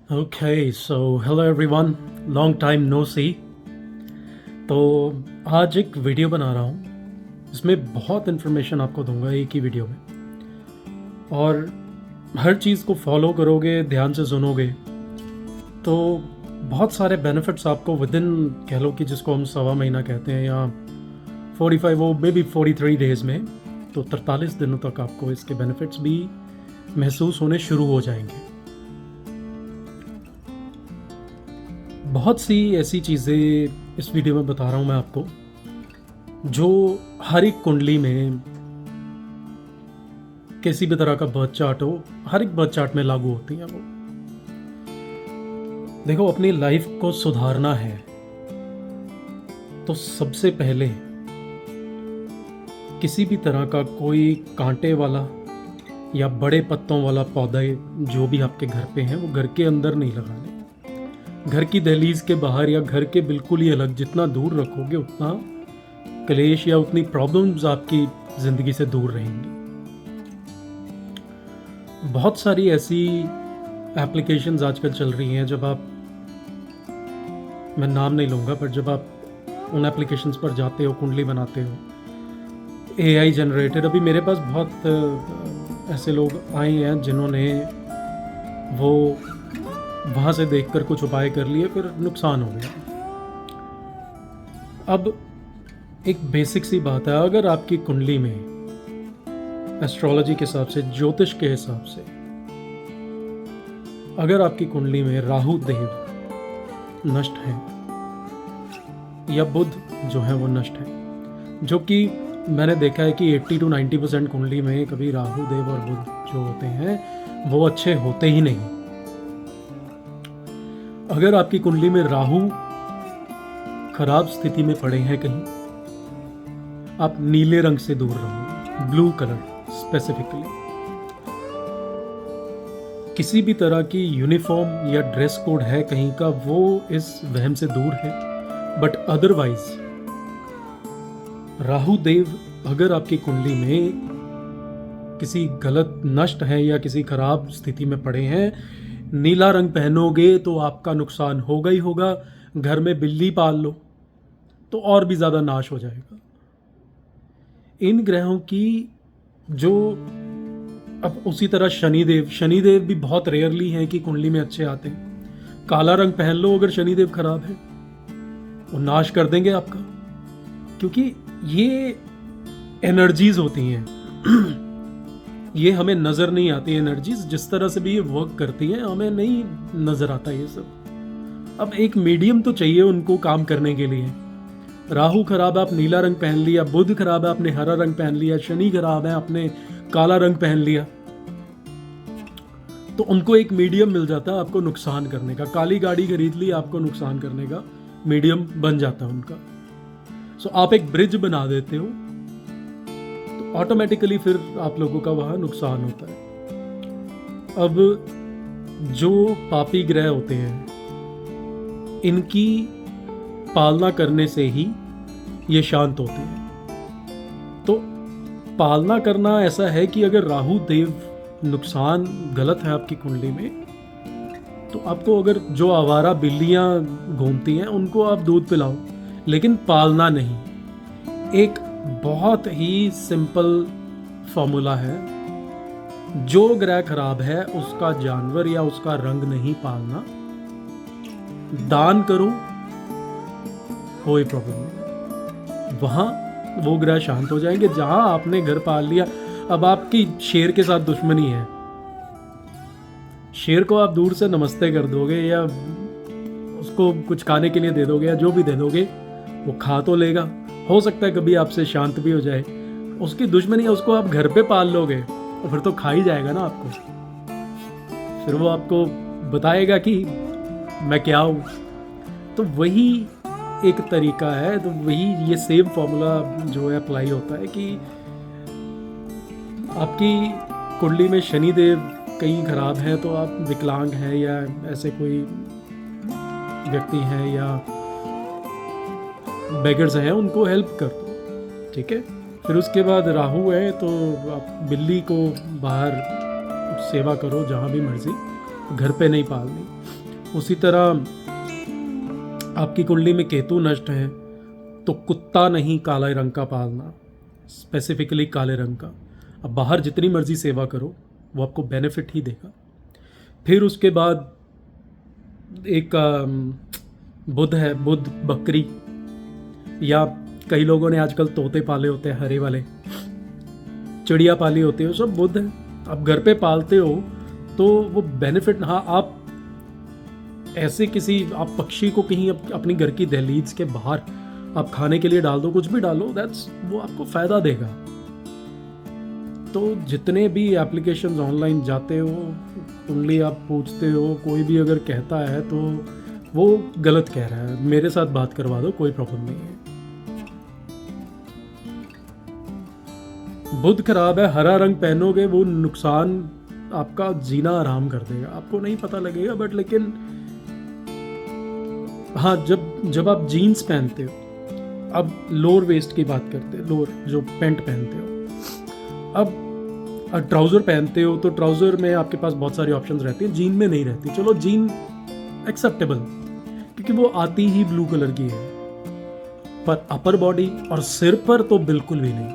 Okay, so hello everyone, long time no see। तो आज एक वीडियो बना रहा हूँ, इसमें बहुत इन्फॉर्मेशन आपको दूंगा एक ही वीडियो में। और हर चीज़ को फॉलो करोगे, ध्यान से सुनोगे तो बहुत सारे बेनिफिट्स आपको विद इन, कह लो कि जिसको हम सवा महीना कहते हैं, या 45 वो मे बी 43 डेज़ में, तो 43 दिनों तक आपको इसके बेनिफिट्स भी महसूस होने शुरू हो जाएंगे। बहुत सी ऐसी चीज़ें इस वीडियो में बता रहा हूँ मैं आपको, जो हर एक कुंडली में किसी भी तरह का बर्थ चार्ट हो, हर एक बर्थ चार्ट में लागू होती हैं। वो देखो, अपनी लाइफ को सुधारना है तो सबसे पहले किसी भी तरह का कोई कांटे वाला या बड़े पत्तों वाला पौधा जो भी आपके घर पे हैं, वो घर के अंदर नहीं लगाने। घर की दहलीज के बाहर या घर के बिल्कुल ही अलग, जितना दूर रखोगे उतना क्लेश या उतनी प्रॉब्लम्स आपकी ज़िंदगी से दूर रहेंगी। बहुत सारी ऐसी एप्लीकेशंस आजकल चल रही हैं, जब आप, मैं नाम नहीं लूँगा, पर जब आप उन एप्लीकेशंस पर जाते हो, कुंडली बनाते हो, AI जनरेटेड, अभी मेरे पास बहुत ऐसे लोग आए हैं जिन्होंने वो वहाँ से देखकर कुछ उपाय कर लिए, फिर नुकसान हो गया। अब एक बेसिक सी बात है, अगर आपकी कुंडली में एस्ट्रोलॉजी के हिसाब से, ज्योतिष के हिसाब से, अगर आपकी कुंडली में राहु देव नष्ट है या बुध जो है वो नष्ट है, जो कि मैंने देखा है कि 80 to 90% कुंडली में कभी राहु देव और बुध जो होते हैं वो अच्छे होते ही नहीं। अगर आपकी कुंडली में राहु खराब स्थिति में पड़े हैं कहीं, आप नीले रंग से दूर रहो, ब्लू कलर स्पेसिफिकली। किसी भी तरह की यूनिफॉर्म या ड्रेस कोड है कहीं का, वो इस वहम से दूर है। बट अदरवाइज राहु देव अगर आपकी कुंडली में किसी गलत नष्ट है या किसी खराब स्थिति में पड़े हैं, नीला रंग पहनोगे तो आपका नुकसान होगा ही होगा। घर में बिल्ली पाल लो तो और भी ज़्यादा नाश हो जाएगा। इन ग्रहों की जो, अब उसी तरह शनिदेव भी बहुत रेयरली हैं कि कुंडली में अच्छे आते हैं। काला रंग पहन लो अगर शनिदेव खराब है, वो नाश कर देंगे आपका, क्योंकि ये एनर्जीज होती हैं ये हमें नज़र नहीं आती एनर्जीज, जिस तरह से भी ये वर्क करती हैं हमें नहीं नज़र आता ये सब। अब एक मीडियम तो चाहिए उनको काम करने के लिए। राहु खराब है, आप नीला रंग पहन लिया, बुध खराब है, आपने हरा रंग पहन लिया, शनि खराब है, आपने काला रंग पहन लिया, तो उनको एक मीडियम मिल जाता है आपको नुकसान करने का। काली गाड़ी खरीद ली, आपको नुकसान करने का मीडियम बन जाता है उनका। सो आप एक ब्रिज बना देते हो तो ऑटोमेटिकली फिर आप लोगों का वहां नुकसान होता है। अब जो पापी ग्रह होते हैं, इनकी पालना करने से ही ये शांत होते हैं। तो पालना करना ऐसा है कि अगर राहु देव नुकसान गलत है आपकी कुंडली में, तो आपको, अगर जो आवारा बिल्लियां घूमती हैं उनको आप दूध पिलाओ, लेकिन पालना नहीं। एक बहुत ही सिंपल फॉर्मूला है, जो ग्रह खराब है उसका जानवर या उसका रंग नहीं पालना, दान करो, कोई प्रॉब्लम नहीं, वहां वो ग्रह शांत हो जाएंगे। जहां आपने घर पाल लिया, अब आपकी शेर के साथ दुश्मनी है, शेर को आप दूर से नमस्ते कर दोगे या उसको कुछ खाने के लिए दे दोगे या जो भी दे दोगे, वो खा तो लेगा, हो सकता है कभी आपसे शांत भी हो जाए। उसकी दुश्मनी है, उसको आप घर पे पाल लोगे तो फिर तो खा ही जाएगा ना आपको। फिर वो आपको बताएगा कि मैं क्या हूँ। तो वही एक तरीका है, तो वही ये सेम फॉर्मूला जो है अप्लाई होता है कि आपकी कुंडली में शनिदेव कहीं खराब है तो आप विकलांग हैं या ऐसे कोई व्यक्ति हैं या बेगर्स हैं, उनको हेल्प कर दो, ठीक है। फिर उसके बाद राहु है तो आप बिल्ली को बाहर सेवा करो, जहाँ भी मर्जी, घर पे नहीं पालनी। उसी तरह आपकी कुंडली में केतु नष्ट है तो कुत्ता नहीं काले रंग का पालना, स्पेसिफिकली काले रंग का। अब बाहर जितनी मर्जी सेवा करो वो आपको बेनिफिट ही देगा। फिर उसके बाद एक बुध है, बुध बकरी, या कई लोगों ने आजकल तोते पाले होते हैं हरे वाले, चिड़िया पाली होती है, सब बुध है। आप घर पे पालते हो तो वो बेनिफिट, हाँ आप ऐसे किसी आप पक्षी को कहीं अपनी घर की दहलीज के बाहर आप खाने के लिए डाल दो, कुछ भी डालो, दैट्स वो आपको फायदा देगा। तो जितने भी एप्लीकेशंस ऑनलाइन जाते हो, कुंडली आप पूछते हो, कोई भी अगर कहता है तो वो गलत कह रहा है, मेरे साथ बात करवा दो, कोई प्रॉब्लम नहीं है। बुध खराब है, हरा रंग पहनोगे वो नुकसान, आपका जीना आराम कर देगा, आपको नहीं पता लगेगा बट लेकिन हाँ, जब आप जीन्स पहनते हो, अब लोअर वेस्ट की बात करते हैं, लोअर जो पैंट पहनते हो, अब ट्राउज़र पहनते हो तो ट्राउज़र में आपके पास बहुत सारी ऑप्शंस रहती हैं, जीन में नहीं रहती। चलो जीन एक्सेप्टेबल क्योंकि वो आती ही ब्लू कलर की है, पर अपर बॉडी और सिर पर तो बिल्कुल भी नहीं,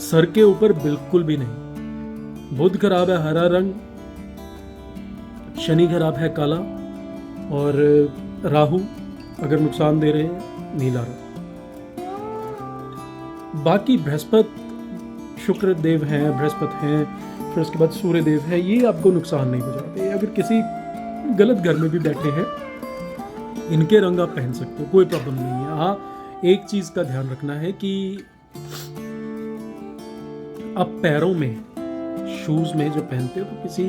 सर के ऊपर बिल्कुल भी नहीं। बुध खराब है हरा रंग, शनि खराब है काला, और राहु अगर नुकसान दे रहे हैं नीला रंग। बाकी बृहस्पति, शुक्र देव हैं, बृहस्पति हैं, फिर उसके बाद सूर्य देव है, ये आपको नुकसान नहीं पहुंचाते। अगर किसी गलत घर में भी बैठे हैं, इनके रंग आप पहन सकते हो, कोई प्रॉब्लम नहीं है। हाँ, एक चीज का ध्यान रखना है कि आप पैरों में शूज में जो पहनते हो तो किसी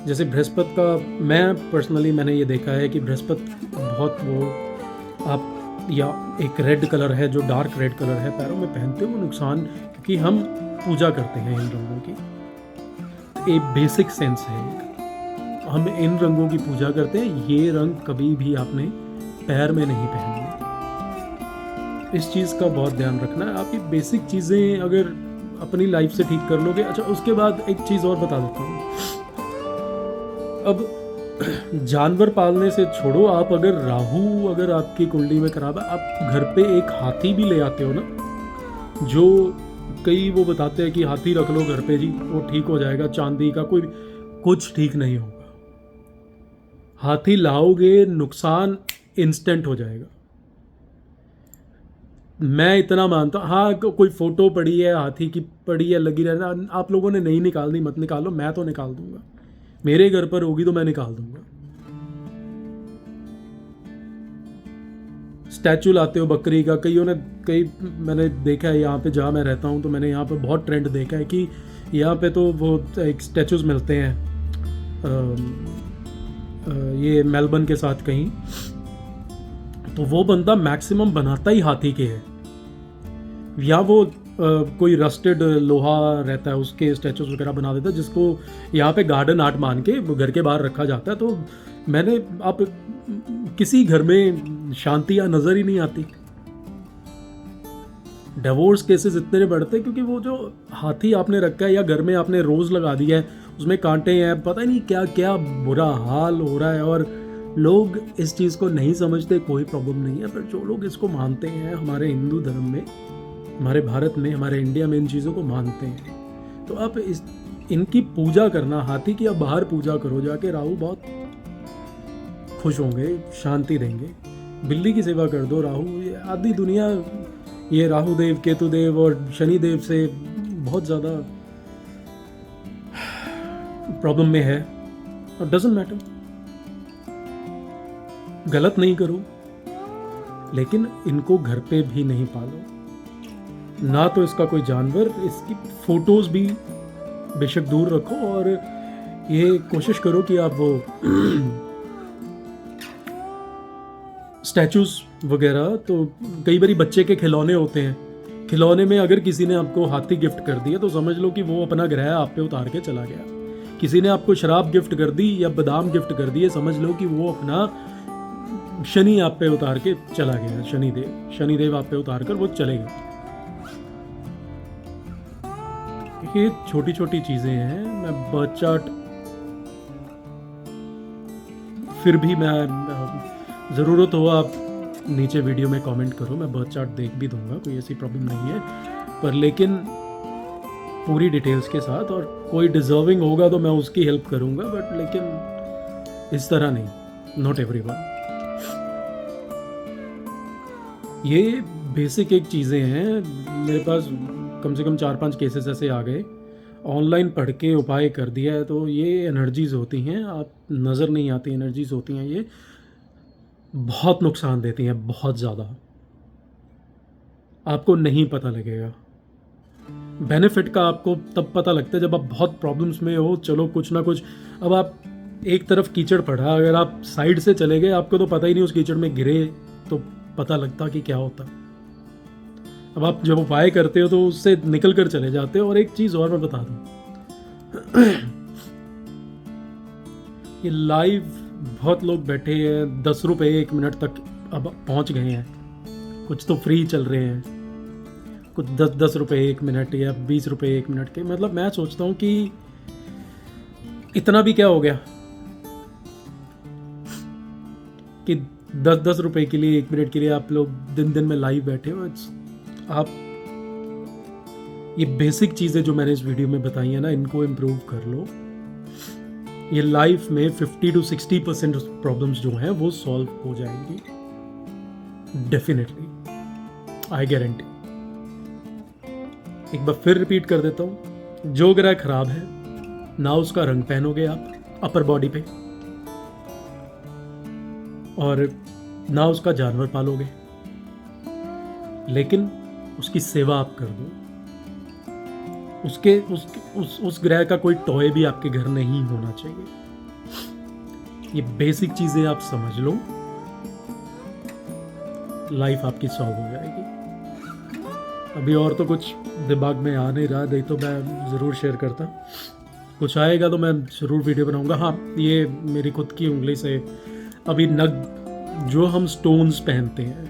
जैसे बृहस्पति का, मैं पर्सनली मैंने ये देखा है कि बृहस्पति बहुत वो आप, या एक रेड कलर है जो डार्क रेड कलर है पैरों में पहनते हो, वो नुकसान, क्योंकि हम पूजा करते हैं इन रंगों की, एक बेसिक सेंस है, हम इन रंगों की पूजा करते हैं। ये रंग कभी भी आपने पैर में नहीं पहनने, इस चीज़ का बहुत ध्यान रखना है। आप ये बेसिक चीज़ें अगर अपनी लाइफ से ठीक कर लोगे। अच्छा, उसके बाद एक चीज़ और बता देता हूँ। अब जानवर पालने से छोड़ो, आप अगर राहु अगर आपकी कुंडली में खराब है, आप घर पे एक हाथी भी ले आते हो ना, जो कई वो बताते हैं कि हाथी रख लो घर पे जी, वो ठीक हो जाएगा, चांदी का, कोई कुछ ठीक नहीं होगा। हाथी लाओगे नुकसान इंस्टेंट हो जाएगा, मैं इतना मानता हूँ। हाँ, कोई फोटो पड़ी है हाथी की, पड़ी है, लगी रहना, आप लोगों ने नहीं निकालनी मत निकालो, मैं तो निकाल दूंगा, मेरे घर पर होगी तो मैं निकाल दूंगा। स्टैचू लाते हो बकरी का, कई मैंने देखा है यहाँ पे जहाँ मैं रहता हूँ, तो मैंने यहाँ पे बहुत ट्रेंड देखा है कि यहाँ पे तो वो एक स्टैचूज मिलते हैं, ये मेलबर्न के साथ कहीं, तो वो बंदा मैक्सिमम बनाता ही हाथी के है, या वो कोई रस्टेड लोहा रहता है उसके स्टैचूज वगैरह बना देता है, जिसको यहाँ पे गार्डन आर्ट मान के घर के बाहर रखा जाता है। तो मैंने, आप किसी घर में शांति या नजर ही नहीं आती। डिवोर्स केसेस इतने बढ़ते क्योंकि वो जो हाथी आपने रखा है या घर में आपने रोज लगा दिया है, उसमें कांटे हैं, पता ही नहीं क्या क्या बुरा हाल हो रहा है, और लोग इस चीज़ को नहीं समझते, कोई प्रॉब्लम नहीं है, पर जो लोग इसको मानते हैं, हमारे हिंदू धर्म में, हमारे भारत में, हमारे इंडिया में इन चीज़ों को मानते हैं, तो आप इनकी पूजा करना, हाथी की आप बाहर पूजा करो जाके, राहु बहुत खुश होंगे, शांति देंगे। बिल्ली की सेवा कर दो, राहु, आधी दुनिया ये राहु देव, केतु देव और शनि देव से बहुत ज़्यादा प्रॉब्लम में है, और डजंट मैटर, गलत नहीं करो, लेकिन इनको घर पे भी नहीं पालो, ना तो इसका कोई जानवर, इसकी फोटोज भी बेशक दूर रखो, और ये कोशिश करो कि आप वो स्टैचूज वगैरह, तो कई बार बच्चे के खिलौने होते हैं, खिलौने में अगर किसी ने आपको हाथी गिफ्ट कर दिया तो समझ लो कि वो अपना ग्रह आप पे उतार के चला गया। किसी ने आपको शराब गिफ्ट कर दी या बादाम गिफ्ट कर दिए, समझ लो कि वो अपना शनि आप पे उतार के चला गया, शनिदेव आप पे उतार कर वो चले गए। ये छोटी छोटी चीजें हैं। मैं बर्थ चार्ट फिर भी मैं ज़रूरत हो आप नीचे वीडियो में कमेंट करो, मैं बर्थ चार्ट देख भी दूंगा, कोई ऐसी प्रॉब्लम नहीं है। पर लेकिन पूरी डिटेल्स के साथ, और कोई डिज़र्विंग होगा तो मैं उसकी हेल्प करूंगा, बट लेकिन इस तरह नहीं, नॉट एवरीवन। ये बेसिक एक चीज़ें हैं। मेरे पास कम से कम 4-5 केसेस ऐसे आ गए, ऑनलाइन पढ़ के उपाय कर दिया है। तो ये एनर्जीज़ होती हैं, आप नज़र नहीं आती एनर्जीज़ होती हैं, ये बहुत नुकसान देती हैं, बहुत ज़्यादा। आपको नहीं पता लगेगा बेनिफिट का, आपको तब पता लगता है जब आप बहुत प्रॉब्लम्स में हो। चलो कुछ ना कुछ, अब आप एक तरफ कीचड़ पड़ा, अगर आप साइड से चले गए, आपको तो पता ही नहीं उस कीचड़ में गिरे तो पता लगता कि क्या होता। अब आप जब उपाय करते हो तो उससे निकल कर चले जाते हो। और एक चीज़ और मैं बता दूं, ये लाइव बहुत लोग बैठे हैं, 10 रुपये 1 मिनट तक अब पहुंच गए हैं। कुछ तो फ्री चल रहे हैं, कुछ 10 रुपये 1 मिनट या 20 रुपये 1 मिनट के। मतलब मैं सोचता हूँ कि इतना भी क्या हो गया कि 10 रुपए के लिए 1 मिनट के लिए आप लोग दिन में लाइव बैठे हो। आप ये बेसिक चीज़ें जो मैंने इस वीडियो में बताई है ना, इनको इम्प्रूव कर लो। ये लाइफ में 50 to 60% प्रॉब्लम्स जो हैं वो सॉल्व हो जाएंगी, डेफिनेटली, आई गारंटी। एक बार फिर रिपीट कर देता हूँ, जो ग्रह खराब है ना उसका रंग पहनोगे आप अपर बॉडी पे, और ना उसका जानवर पालोगे, लेकिन उसकी सेवा आप कर दो। उस ग्रह का कोई टॉय भी आपके घर नहीं होना चाहिए। ये बेसिक चीजें आप समझ लो, लाइफ आपकी सॉल्व हो जाएगी। अभी और तो कुछ दिमाग में आ नहीं रहा, नहीं तो मैं ज़रूर शेयर करता। कुछ आएगा तो मैं ज़रूर वीडियो बनाऊंगा। हाँ, ये मेरी खुद की उंगली से अभी नग, जो हम स्टोन्स पहनते हैं,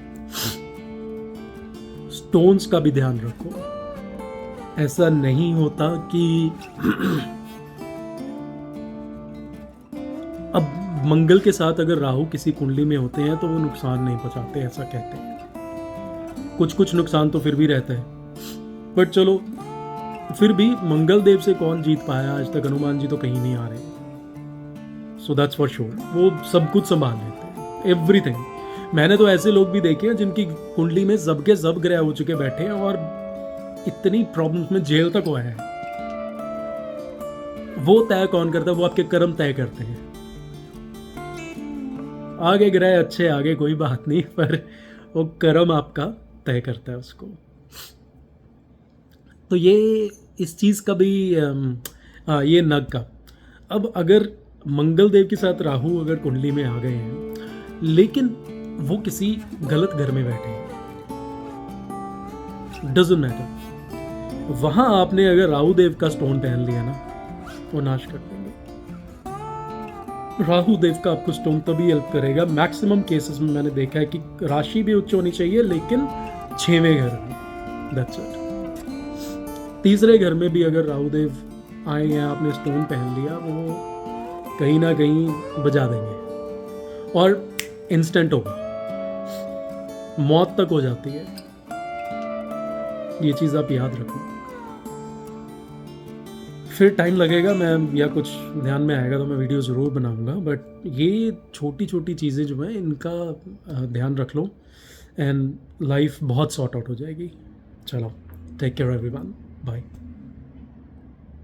स्टोन्स का भी ध्यान रखो। ऐसा नहीं होता कि अब मंगल के साथ अगर राहु किसी कुंडली में होते हैं तो वो नुकसान नहीं पहुंचाते, ऐसा कहते हैं। कुछ नुकसान तो फिर भी रहता है, बट चलो फिर भी मंगल देव से कौन जीत पाया आज तक? हनुमान जी तो कहीं नहीं आ रहे। सो दैट्स फॉर श्योर, वो सब कुछ संभाल लेते हैं, एवरीथिंग। मैंने तो ऐसे लोग भी देखे हैं जिनकी कुंडली में सब के सब ग्रह हो चुके बैठे हैं और इतनी प्रॉब्लम्स में जेल तक हुआ है। वो तय कौन करता है? वो आपके कर्म तय करते हैं। आगे ग्रह अच्छे, आगे कोई बात नहीं, पर वो कर्म आपका तय करता है उसको। तो ये इस चीज़ का भी ये नग का। अब अगर मंगल देव के साथ राहु अगर कुंडली में आ गए हैं, लेकिन वो किसी गलत घर में बैठे हैं, डजंट मैटर, वहां आपने अगर राहु देव का स्टोन पहन लिया ना, वो नाश कर देंगे। राहु देव का आपको स्टोन तभी हेल्प करेगा, मैक्सिमम केसेस में मैंने देखा है कि राशि भी उच्च होनी चाहिए, लेकिन 6वें घर में, दैट्स इट। तीसरे घर में भी अगर राहु देव आए हैं, आपने स्टोन पहन लिया, वो कहीं ना कहीं बजा देंगे और इंस्टेंट होगा, मौत तक हो जाती है। ये चीज़ आप याद रखो। फिर टाइम लगेगा, मैं या कुछ ध्यान में आएगा तो मैं वीडियो ज़रूर बनाऊंगा, बट ये छोटी छोटी चीज़ें जो हैं इनका ध्यान रख लो एंड लाइफ बहुत सॉर्ट आउट हो जाएगी। चलो, टेक केयर एवरीवन, बाय।